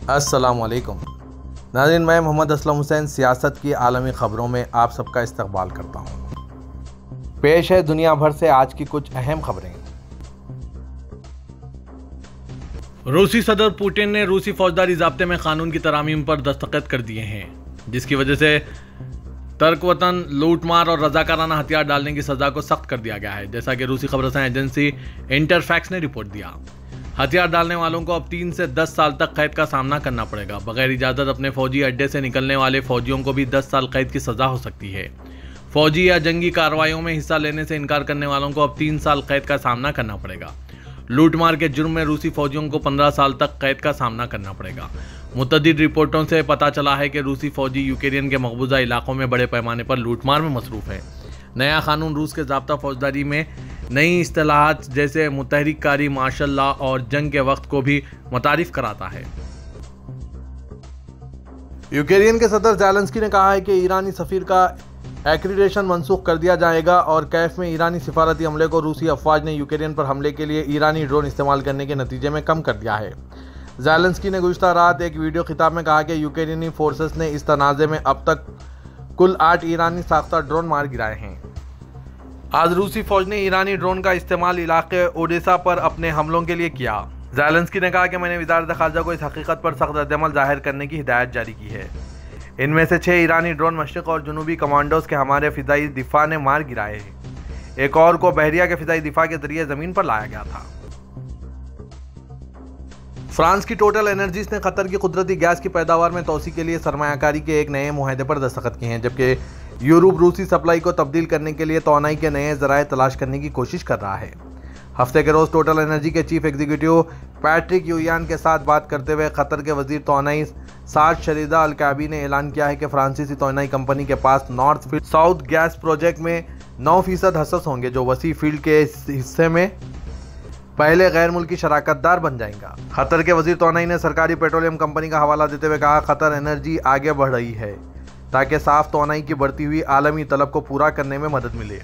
अस्सलामुअलैकुम नाज़रीन, मैं मोहम्मद असलम हुसैन सियासत की आलमी ख़बरों में आप सबका इस्तकबाल करता हूँ। पेश है दुनिया भर से आज की कुछ अहम खबरें। रूसी सदर पुतिन ने रूसी फौजदारी ज़ाब्ते में कानून की तरामीम पर दस्तखत कर दिए हैं, जिसकी वजह से तर्क वतन, लूटमार और रजाकाराना हथियार डालने की सजा को सख्त कर दिया गया है, जैसा कि रूसी खबरसां एजेंसी इंटरफैक्स ने रिपोर्ट दिया। हथियार डालने वालों को अब 3 से 10 साल तक कैद का सामना करना पड़ेगा। बगैर इजाज़त अपने फौजी अड्डे से निकलने वाले फौजियों को भी 10 साल कैद की सजा हो सकती है। फौजी या जंगी कार्रवाइयों में हिस्सा लेने से इनकार करने वालों को अब 3 साल कैद का सामना करना पड़ेगा। लूटमार के जुर्म में रूसी फौजियों को 15 साल तक कैद का सामना करना पड़ेगा। मुतअद्दिद रिपोर्टों से पता चला है कि रूसी फौजी यूक्रेन के मकबूजा इलाकों में बड़े पैमाने पर लूटमार में मसरूफ़ है। नया कानून रूस के ज़ाब्ता फौजदारी में नई इस्तिलाहात जैसे मुतहरिक कारी, मार्शल लॉ और जंग के वक्त को भी मुतारिफ कराता है। यूक्रेन के सदर ज़ेलेंस्की ने कहा है कि ईरानी सफ़ीर का एक्रीडेशन मनसूख कर दिया जाएगा और कैफ में ईरानी सिफारती अमले को रूसी अफवाज ने यूक्रेन पर हमले के लिए ईरानी ड्रोन इस्तेमाल करने के नतीजे में कम कर दिया है। ज़ेलेंस्की ने गुज़श्ता रात एक वीडियो खिताब में कहा कि यूक्रेनी फोर्सेस ने इस तनाज़े में अब तक कुल 8 ईरानी साख्ता ड्रोन मार गिराए हैं। आज रूसी फौज ने ईरानी ड्रोन का इस्तेमाल इलाके ओडेसा पर अपने हमलों के लिए किया। ज़ेलेंस्की ने कहा कि मैंने वज़ारत ख़ारजा को इस हकीकत पर सख्त रद्दअमल ज़ाहिर करने की हिदायत जारी की है। इनमें से 6 ईरानी ड्रोन मशरिक़ और जनूबी कमांडोज के हमारे फ़िज़ाई दिफा ने मार गिराए हैं। एक और को बहरिया के फ़िज़ाई दिफा के जरिए ज़मीन पर लाया गया था। फ्रांस की टोटल एनर्जीज ने कतर की कुदरती गैस की पैदावार में तोसी के लिए सरमायाकारी के एक नए मुआहदे पर दस्तखत किए हैं, जबकि यूरोप रूसी सप्लाई को तब्दील करने के लिए तोनाई के नए ज़राए तलाश करने की कोशिश कर रहा है। हफ्ते के रोज़ टोटल एनर्जी के चीफ एग्जीक्यूटिव पैट्रिक यूयान के साथ बात करते हुए कतर के वजीर तोनाई साद शरीदा अल काबी ने ऐलान किया है कि फ्रांसीसी तोनाई कंपनी के पास north field south gas project में 9% हसस होंगे, जो वसी फील्ड के हिस्से में पहले गैर मुल्की शराकतदार बन जाएगा। कतर के वजीर तोनाई ने सरकारी पेट्रोलियम कंपनी का हवाला देते हुए कहा, कतर एनर्जी आगे बढ़ रही है ताकि साफ तोनाई की बढ़ती हुई आलमी तलब को पूरा करने में मदद मिले।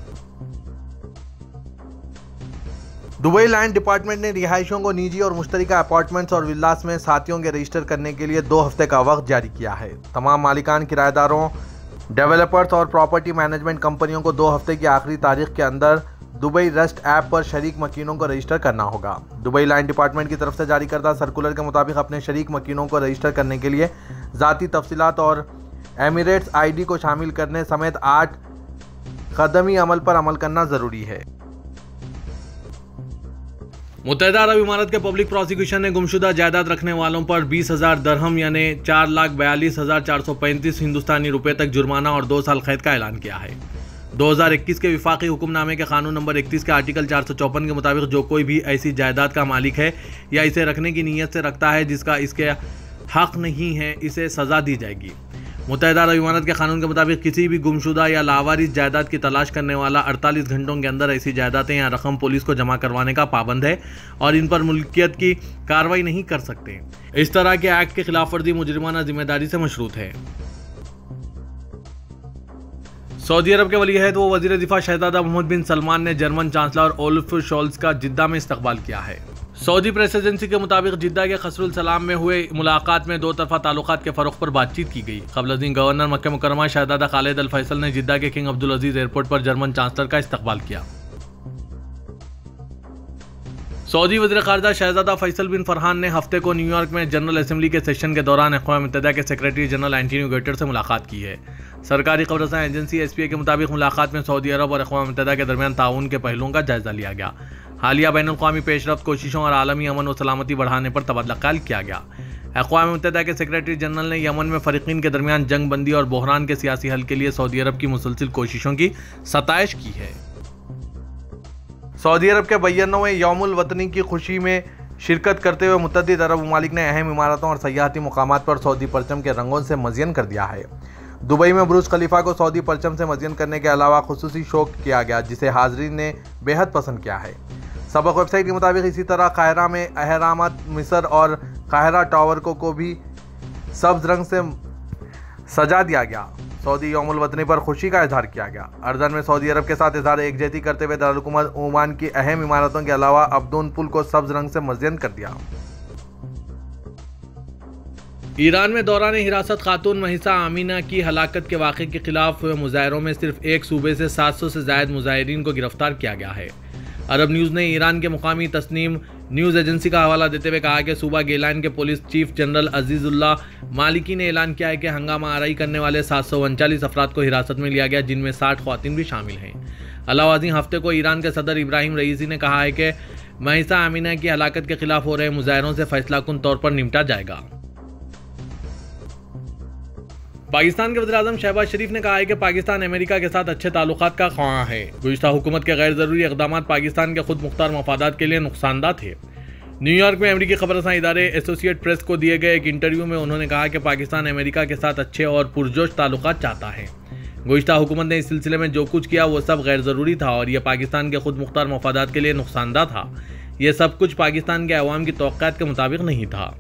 दुबई लैंड डिपार्टमेंट ने रिहायशों को निजी और मुश्तरका अपार्टमेंट्स और विल्लास में साथियों के रजिस्टर करने के लिए 2 हफ्ते का वक्त जारी किया है। तमाम मालिकान, किराएदारों, डेवलपर्स और प्रॉपर्टी मैनेजमेंट कंपनियों को 2 हफ्ते की आखिरी तारीख के अंदर दुबई रस्ट ऐप पर शरीक मकीनों को रजिस्टर करना होगा। दुबई लैंड डिपार्टमेंट की तरफ से जारी करदा सर्कुलर के मुताबिक अपने शरीक मकीनों को रजिस्टर करने के लिए ज़ाती तफसीलात और एमिरेट्स आईडी को शामिल करने समेत 8 कदमी अमल पर अमल करना ज़रूरी है। मुत्तहिदा अरब इमारात के पब्लिक प्रोसिक्यूशन ने गुमशुदा जायदाद रखने वालों पर 20,000 दरहम यानी 4,42,435 हिंदुस्तानी रुपए तक जुर्माना और 2 साल कैद का ऐलान किया है। 2021 के विफाकी हुक्मनामे के कानून नंबर 31 के आर्टिकल 454 के मुताबिक जो कोई भी ऐसी जायदाद का मालिक है या इसे रखने की नीयत से रखता है जिसका इसके हक नहीं है, इसे सज़ा दी जाएगी। मुत्तहिदा अरब इमारात के कानून के मुताबिक किसी भी गुमशुदा या लावारिस जायदाद की तलाश करने वाला 48 घंटों के अंदर ऐसी जायदादें या रकम पुलिस को जमा करवाने का पाबंद है और इन पर मुल्कियत की कार्रवाई नहीं कर सकते। इस तरह के एक्ट की खिलाफ वर्जी मुजरिमाना जिम्मेदारी से मशरूत है। सऊदी अरब के वली अहद व वज़ीर दिफा शहजादा मोहम्मद बिन सलमान ने जर्मन चांसलर ओलफ शोल्ज का जिद्दा में इस्तकबाल किया है। सऊदी प्रेस एजेंसी के मुताबिक जिद्दा के खसरुल सलाम में हुए मुलाकात में 2 तरफा ताल्लुकात के फ़रोग़ पर बातचीत की गई। क़ब्ल गवर्नर मक्का मुकर्रमा शहजादा खालिद अल फैसल ने जिद्दा के किंग अब्दुल अजीज एयरपोर्ट पर जर्मन चांसलर का इस्तकबाल किया। सऊदी वज़ीर ख़ारजा शहजादा फैसल बिन फरहान ने हफ्ते को न्यूयॉर्क में जनरल असेंबली के सेशन के दौरान अक़वाम मुत्तहिदा के सेक्रेटरी जनरल एंटोनियो गुटेरेस से मुलाकात की है। सरकारी खबरसां एजेंसी एसपीए के मुताबिक मुलाकात में सऊदी अरब और अक़वाम मुत्तहिदा के दरमियान ताउन के पहलुओं का जायजा लिया गया। हालिया बैनुल-अक़वामी पेशरफ्त कोशिशों और आलमी अमन व सलामती बढ़ाने पर तबादला ख्याल किया गया। अक़वाम मुत्तहिदा के सेक्रेटरी जनरल ने यमन में फ़रीक़ीन के दरमियान जंग बंदी और बहरान के सियासी हल के लिए सऊदी अरब की मुसलसिल कोशिशों की सताइश की है। सऊदी अरब के 92वें यौमुल वतनी की खुशी में शिरकत करते हुए मुतअद्दिद अरब ममालिक ने अहम इमारतों और सयाहती मुकामात पर सऊदी परचम के रंगों से मज़यन कर दिया है। दुबई में बुर्ज खलीफा को सऊदी परचम से मज़यन करने के अलावा खुसूसी शौक किया गया, जिसे हाज़रीन ने बेहद पसंद किया है। सबक वेबसाइट के मुताबिक इसी तरह काहिरा में अहरामत मिस्र और काहिरा टावर को भी सब्ज़ रंग से सजा दिया गया। सऊदी यौमुल वतनी पर खुशी का इजहार किया गया। अर्दन में सऊदी अरब के साथ इजहार एकजहती करते हुए दारुल हुकूमत ओमान की अहम इमारतों के अलावा अब्दून पुल को सब्ज़ रंग से मज़यन कर दिया। ईरान में दौरान हिरासत खातून महिसा आमीना की हलाकत के वाक़े के खिलाफ हुए मुजाहरों में सिर्फ एक सूबे से 700 से ज़ायद मुजाहिरीन को गिरफ्तार किया गया है। अरब न्यूज़ ने ईरान के मुकामी तस्नीम न्यूज़ एजेंसी का हवाला देते हुए कहा कि सूबा गेलान के पुलिस चीफ जनरल अजीजुल्लाह मालिकी ने ऐलान किया है कि हंगामा आराई करने वाले 739 अफराद को हिरासत में लिया गया, जिनमें 60 ख्वातीन भी शामिल हैं। अलावाज़ी हफ्ते को ईरान के सदर इब्राहिम रईसी ने कहा है कि महिसा आमीना की हलाकत के खिलाफ हो रहे मुजाहरों से फैसलाकुन तौर पर निपटा जाएगा। पाकिस्तान के वज़ीर-ए-आज़म शहबाज शरीफ ने कहा है कि पाकिस्तान अमेरिका के साथ अच्छे ताल्लुकात का ख्वाह है। गुज़िश्ता हुकूमत के गैर ज़रूरी इक़दाम पाकिस्तान के खुद मुख्तार मफादात के लिए नुकसानदा थे। न्यूयॉर्क में अमेरिकी खबरसां इदारे एसोसिएट प्रेस को दिए गए एक इंटरव्यू में उन्होंने कहा कि पाकिस्तान अमेरिका के साथ अच्छे और पुरजोश ताल्लुकात चाहता है। गुज़िश्ता हुकूमत ने इस सिलसिले में जो कुछ किया वो सब गैर ज़रूरी था और यह पाकिस्तान के खुद मुख्तार मफादात के लिए नुकसानदा था। यह सब कुछ पाकिस्तान के अवाम की तवक्कुआत के मुताबिक नहीं था।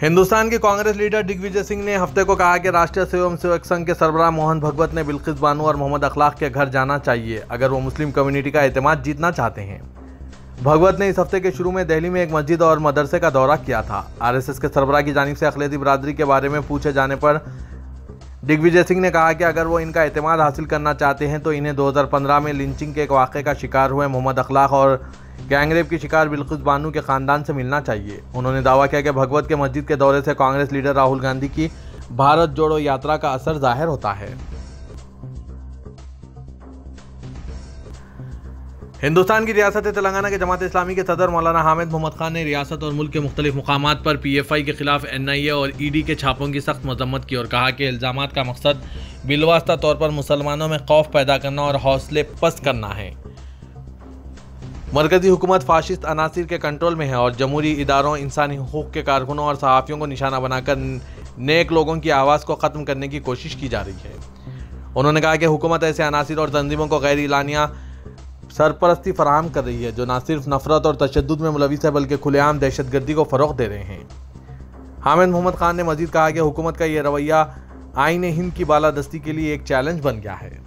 हिंदुस्तान के कांग्रेस लीडर दिग्विजय सिंह ने हफ्ते को कहा कि राष्ट्रीय स्वयंसेवक संघ के सरबराह मोहन भगवत ने बिल्किस बानो और मोहम्मद अखलाक के घर जाना चाहिए अगर वो मुस्लिम कम्युनिटी का एतमाद जीतना चाहते हैं। भगवत ने इस हफ्ते के शुरू में दिल्ली में एक मस्जिद और मदरसे का दौरा किया था। आरएसएस के सरबराह की जानिब से अक़लियती बिरादरी के बारे में पूछे जाने पर दिग्विजय सिंह ने कहा कि अगर वो इनका एतमाद हासिल करना चाहते हैं तो इन्हें 2015 में लिंचिंग के एक वाक़े का शिकार हुए मोहम्मद अखलाक और गैंगरेप की शिकार बिल्किस बानो के ख़ानदान से मिलना चाहिए। उन्होंने दावा किया कि भगवत के मस्जिद के दौरे से कांग्रेस लीडर राहुल गांधी की भारत जोड़ो यात्रा का असर जाहिर होता है। हिंदुस्तान की रियासत तेलंगाना के जमात इस्लामी के सदर मौलाना हामिद मोहम्मद खान ने रियासत और मुल्क के मुख्तलिफ मुकामात पर PFI के खिलाफ NIA और ED के छापों की सख्त मजम्मत की और कहा कि इल्ज़ामात का मकसद बिलवास्ता तौर पर मुसलमानों में खौफ पैदा करना और हौसले पस्त करना है। मरकजी हुकूमत फाशिस्ट अनासिर के कंट्रोल में है और जमहूरी इदारों, इंसानी हुकूक के कारकुनों और सहाफ़ियों को निशाना बनाकर नेक लोगों की आवाज़ को ख़त्म करने की कोशिश की जा रही है। उन्होंने कहा कि हुकूमत ऐसे अनासिर और तंजीमों को गैर इलानिया सरपरस्ती फराहम कर रही है जो न सिर्फ नफरत और तशद्दुद में मुलविस है बल्कि खुलेआम दहशतगर्दी को फ़रोग़ दे रहे हैं। हामिद मोहम्मद खान ने मज़ीद कहा कि हुकूमत का यह रवैया आईन हिंद की बालादस्ती के लिए एक चैलेंज बन गया है।